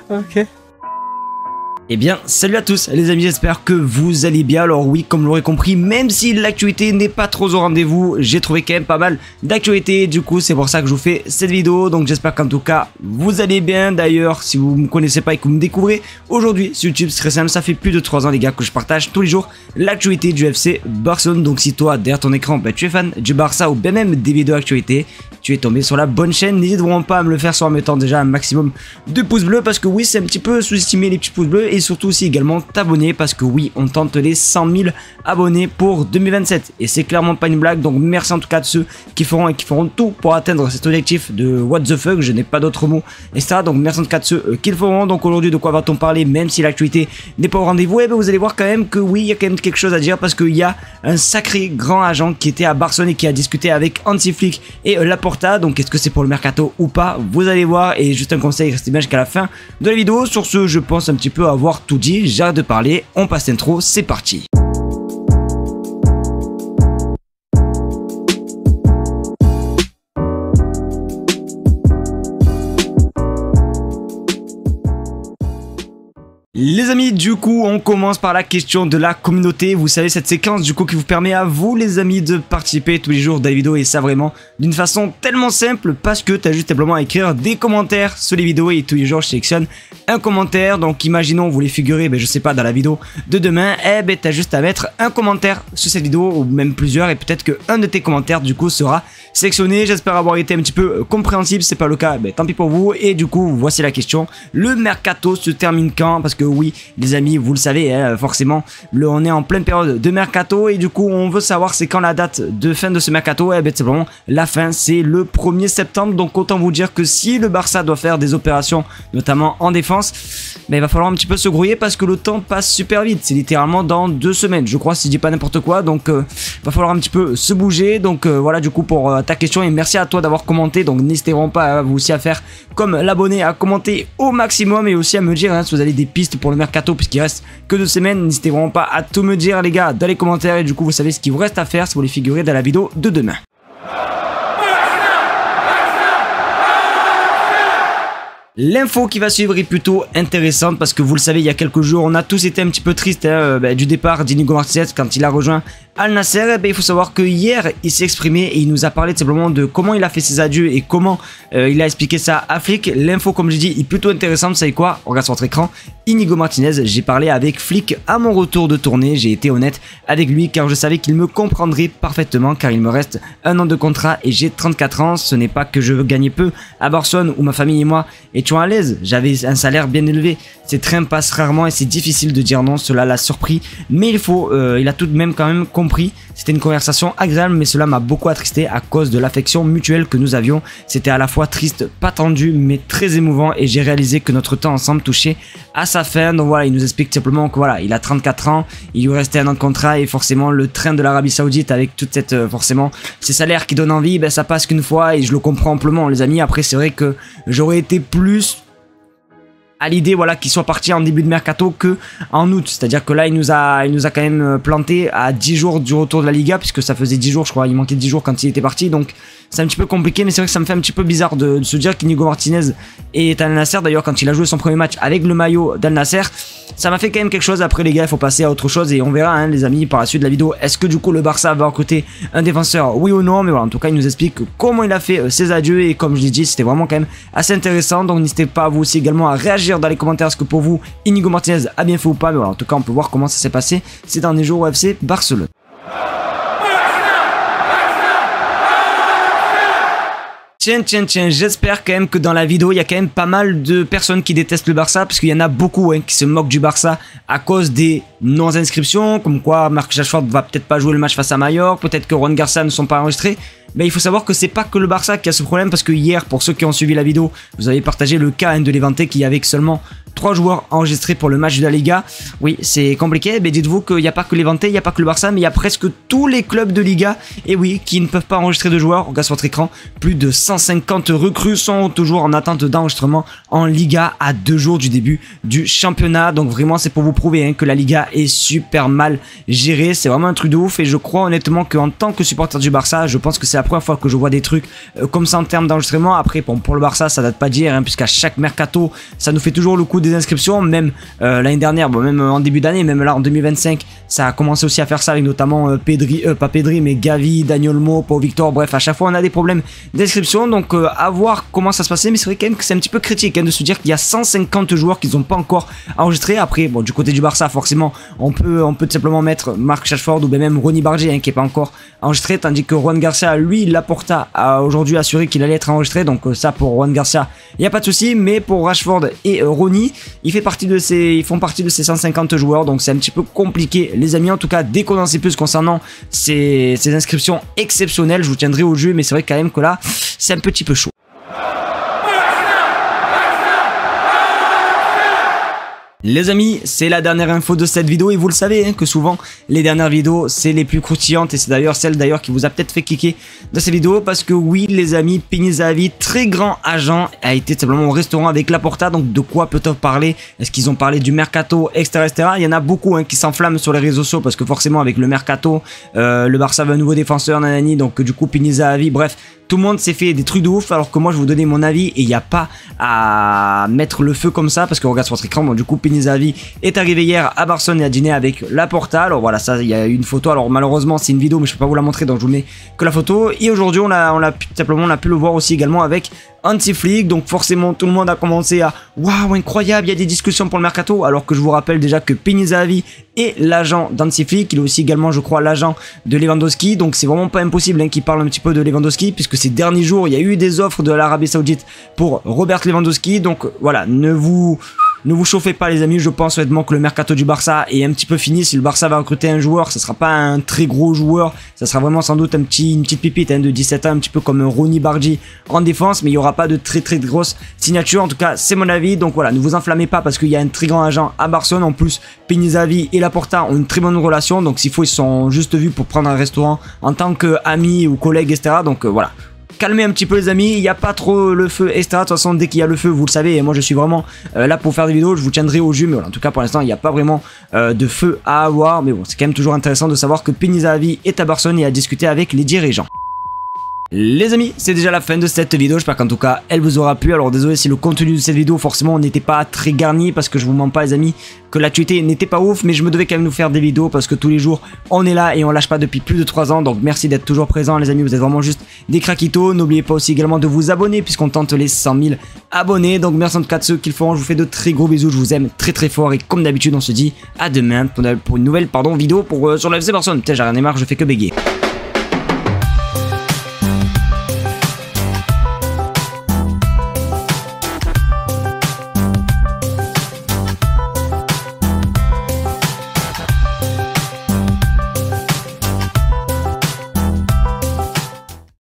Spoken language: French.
Ok. Eh bien, salut à tous les amis, j'espère que vous allez bien. Alors oui, comme vous l'aurez compris, même si l'actualité n'est pas trop au rendez-vous, j'ai trouvé quand même pas mal d'actualités. Du coup, c'est pour ça que je vous fais cette vidéo. Donc j'espère qu'en tout cas, vous allez bien. D'ailleurs, si vous me connaissez pas et que vous me découvrez aujourd'hui sur YouTube, c'est très simple, ça fait plus de 3 ans les gars que je partage tous les jours l'actualité du FC Barcelone. Donc si toi, derrière ton écran, tu es fan du Barça ou bien même des vidéos d'actualité, tu es tombé sur la bonne chaîne. N'hésite vraiment pas à me le faire en mettant déjà un maximum de pouces bleus, parce que oui, c'est un petit peu sous-estimé les petits pouces bleus. Et surtout aussi également t'abonner, parce que oui, on tente les 100 000 abonnés pour 2027 et c'est clairement pas une blague. Donc merci en tout cas de ceux qui feront tout pour atteindre cet objectif de what the fuck, je n'ai pas d'autres mots, etc. Donc merci en tout cas de ceux qui le feront. Donc aujourd'hui, de quoi va-t-on parler? Même si l'actualité n'est pas au rendez-vous, et bien vous allez voir quand même que oui, il y a quand même quelque chose à dire, parce qu'il y a un sacré grand agent qui était à Barcelone et qui a discuté avec Hansi Flick et Laporta. Donc est-ce que c'est pour le mercato ou pas? Vous allez voir. Et juste un conseil, restez bien jusqu'à la fin de la vidéo. Sur ce, je pense un petit peu avoir tout dit, j'arrête de parler, on passe l'intro, c'est parti. Les amis, du coup, on commence par la question de la communauté. Vous savez, cette séquence du coup qui vous permet à vous les amis de participer tous les jours dans les vidéos, et ça vraiment d'une façon tellement simple, parce que tu as juste simplement à écrire des commentaires sur les vidéos et tous les jours je sélectionne un commentaire. Donc imaginons vous les figurez, je sais pas, dans la vidéo de demain, tu as juste à mettre un commentaire sur cette vidéo ou même plusieurs, et peut-être que un de tes commentaires du coup sera sélectionné. J'espère avoir été un petit peu compréhensible. Si c'est pas le cas, tant pis pour vous. Et du coup, voici la question: le mercato se termine quand? Parce que oui les amis, vous le savez, forcément on est en pleine période de mercato, et du coup on veut savoir c'est quand la date de fin de ce mercato. C'est vraiment la fin, c'est le 1er septembre. Donc autant vous dire que si le Barça doit faire des opérations notamment en défense, il va falloir un petit peu se grouiller, parce que le temps passe super vite. C'est littéralement dans 2 semaines je crois, si je dis pas n'importe quoi. Donc va falloir un petit peu se bouger. Donc voilà du coup pour ta question, et merci à toi d'avoir commenté. Donc n'hésitez vraiment pas vous aussi à faire comme l'abonné, à commenter au maximum, et aussi à me dire si vous avez des pistes pour le mercato, puisqu'il reste que 2 semaines. N'hésitez vraiment pas à tout me dire les gars dans les commentaires, et du coup vous savez ce qu'il vous reste à faire si vous voulez figurer dans la vidéo de demain. L'info qui va suivre est plutôt intéressante, parce que vous le savez, il y a quelques jours on a tous été un petit peu tristes du départ d'Inigo Martinez quand il a rejoint Al Nassr. Il faut savoir que hier il s'est exprimé et il nous a parlé simplement de comment il a fait ses adieux et comment il a expliqué ça à Flick. L'info, comme je dis, est plutôt intéressante. Vous savez quoi? On regarde sur votre écran. Inigo Martinez, j'ai parlé avec Flick à mon retour de tournée, j'ai été honnête avec lui car je savais qu'il me comprendrait parfaitement, car il me reste 1 an de contrat et j'ai 34 ans. Ce n'est pas que je veux gagner peu à Barcelone, où ma famille et moi étions à l'aise. J'avais un salaire bien élevé. Ces trains passent rarement et c'est difficile de dire non. Cela l'a surpris, mais il a tout de même quand même compris. C'était une conversation agréable, mais cela m'a beaucoup attristé à cause de l'affection mutuelle que nous avions. C'était à la fois triste, pas tendu, mais très émouvant, et j'ai réalisé que notre temps ensemble touchait à sa fin. Donc voilà, il nous explique simplement que voilà, il a 34 ans, il lui restait 1 an de contrat, et forcément le train de l'Arabie Saoudite avec toute cette forcément ces salaires qui donnent envie, ça passe qu'une fois, et je le comprends amplement les amis. Après c'est vrai que j'aurais été plus à l'idée qu'il soit parti en début de mercato que en août, c'est-à-dire que là il nous a quand même planté à 10 jours du retour de la Liga, puisque ça faisait 10 jours je crois, il manquait 10 jours quand il était parti. Donc c'est un petit peu compliqué, mais c'est vrai que ça me fait un petit peu bizarre de se dire qu'Inigo Martinez est à Al Nassr. D'ailleurs quand il a joué son premier match avec le maillot d'Al Nassr, ça m'a fait quand même quelque chose. Après les gars, il faut passer à autre chose, et on verra les amis par la suite de la vidéo, est-ce que du coup le Barça va recruter un défenseur, oui ou non. Mais voilà, en tout cas il nous explique comment il a fait ses adieux, et comme je l'ai dit, c'était vraiment quand même assez intéressant. Donc n'hésitez pas vous aussi également à réagir dans les commentaires, est-ce que pour vous Inigo Martinez a bien fait ou pas. Mais voilà, en tout cas on peut voir comment ça s'est passé ces derniers jours au FC Barcelone. Tiens, j'espère quand même que dans la vidéo il y a quand même pas mal de personnes qui détestent le Barça, parce qu'il y en a beaucoup qui se moquent du Barça à cause des non-inscriptions, comme quoi Marcus Rashford va peut-être pas jouer le match face à Mallorca, peut-être que Juan Garcia ne sont pas enregistrés. Mais il faut savoir que c'est pas que le Barça qui a ce problème, parce que hier, pour ceux qui ont suivi la vidéo, vous avez partagé le cas de Levante qui avec seulement 3 joueurs enregistrés pour le match de la Liga. Oui, c'est compliqué, mais dites-vous qu'il n'y a pas que Levante, il n'y a pas que le Barça, mais il y a presque tous les clubs de Liga, et oui, qui ne peuvent pas enregistrer de joueurs. Regarde sur votre écran, plus de 150 recrues sont toujours en attente d'enregistrement en Liga à 2 jours du début du championnat. Donc vraiment, c'est pour vous prouver que la Liga est super mal gérée. C'est vraiment un truc de ouf, et je crois honnêtement qu'en tant que supporter du Barça, je pense que c'est la première fois que je vois des trucs comme ça en termes d'enregistrement. Après, bon, pour le Barça, ça date pas d'hier, puisqu'à chaque mercato, ça nous fait toujours le coup des inscriptions, même l'année dernière, bon, même en début d'année, même là en 2025, ça a commencé aussi à faire ça avec notamment pas Pedri, mais Gavi, Dani Olmo, Pau Victor, bref, à chaque fois on a des problèmes d'inscription, donc à voir comment ça se passait, mais c'est vrai quand même que c'est un petit peu critique de se dire qu'il y a 150 joueurs qui n'ont pas encore enregistré. Après, bon, du côté du Barça, forcément, on peut tout simplement mettre Marc Rashford ou même Ronny Bardi qui n'est pas encore enregistré, tandis que Juan Garcia, lui, Laporta a aujourd'hui assuré qu'il allait être enregistré, donc ça pour Juan Garcia, il n'y a pas de souci, mais pour Rashford et Ronny, ils font partie de ces 150 joueurs, donc c'est un petit peu compliqué les amis. En tout cas, dès qu'on en sait plus concernant ces inscriptions exceptionnelles, je vous tiendrai au jeu, mais c'est vrai quand même que là, c'est un petit peu chaud. Les amis, c'est la dernière info de cette vidéo, et vous le savez que souvent les dernières vidéos c'est les plus croustillantes, et c'est d'ailleurs celle qui vous a peut-être fait cliquer dans cette vidéo, parce que oui les amis, Pini Zahavi, très grand agent, a été simplement au restaurant avec Laporta. Donc de quoi peut-on parler? Est-ce qu'ils ont parlé du mercato, etc. Il y en a beaucoup qui s'enflamment sur les réseaux sociaux, parce que forcément avec le mercato, le Barça veut un nouveau défenseur, nanani, donc du coup Pini Zahavi, bref, tout le monde s'est fait des trucs de ouf, alors que moi je vais vous donner mon avis, et il n'y a pas à mettre le feu comme ça, parce que regarde sur votre écran, bon, du coup Pini Zahavi est arrivé hier à Barcelone et a dîné avec Laporta. Alors voilà, ça il y a une photo, alors malheureusement c'est une vidéo mais je peux pas vous la montrer, donc je vous mets que la photo. Et aujourd'hui on a pu le voir aussi également avec Hansi Flick, donc forcément tout le monde a commencé à waouh incroyable, il y a des discussions pour le mercato, alors que je vous rappelle déjà que Pini Zahavi est l'agent d'Hansi Flick, il est aussi également je crois l'agent de Lewandowski, donc c'est vraiment pas impossible qu'il parle un petit peu de Lewandowski, puisque ces derniers jours il y a eu des offres de l'Arabie Saoudite pour Robert Lewandowski. Donc voilà, ne vous chauffez pas les amis, je pense honnêtement que le mercato du Barça est un petit peu fini. Si le Barça va recruter un joueur, ce sera pas un très gros joueur, ça sera vraiment sans doute une petite pipite de 17 ans, un petit peu comme Ronny Bardi en défense, mais il n'y aura pas de très grosse signature. En tout cas c'est mon avis, donc voilà, ne vous enflammez pas, parce qu'il y a un très grand agent à Barcelone. En plus Pini Zahavi et Laporta ont une très bonne relation, donc s'il faut ils sont juste vus pour prendre un restaurant en tant qu'amis ou collègues, etc. Donc voilà, calmez un petit peu les amis, il n'y a pas trop le feu, etc. De toute façon, dès qu'il y a le feu, vous le savez, et moi je suis vraiment là pour faire des vidéos, je vous tiendrai au jus, mais voilà, en tout cas pour l'instant il n'y a pas vraiment de feu à avoir, mais bon, c'est quand même toujours intéressant de savoir que Pini Zahavi est à Barcelone et a discuté avec les dirigeants. Les amis, c'est déjà la fin de cette vidéo, j'espère qu'en tout cas elle vous aura plu. Alors désolé si le contenu de cette vidéo forcément n'était pas très garni, parce que je vous mens pas les amis que l'actualité n'était pas ouf, mais je me devais quand même nous faire des vidéos, parce que tous les jours on est là et on lâche pas depuis plus de 3 ans. Donc merci d'être toujours présents les amis, vous êtes vraiment juste des craquitos. N'oubliez pas aussi également de vous abonner, puisqu'on tente les 100 000 abonnés. Donc merci en tout cas de ceux qui le font, je vous fais de très gros bisous, je vous aime très fort, et comme d'habitude on se dit à demain pour une nouvelle vidéo sur le FC Barcelone. Putain, j'en ai marre, je fais que bégayer.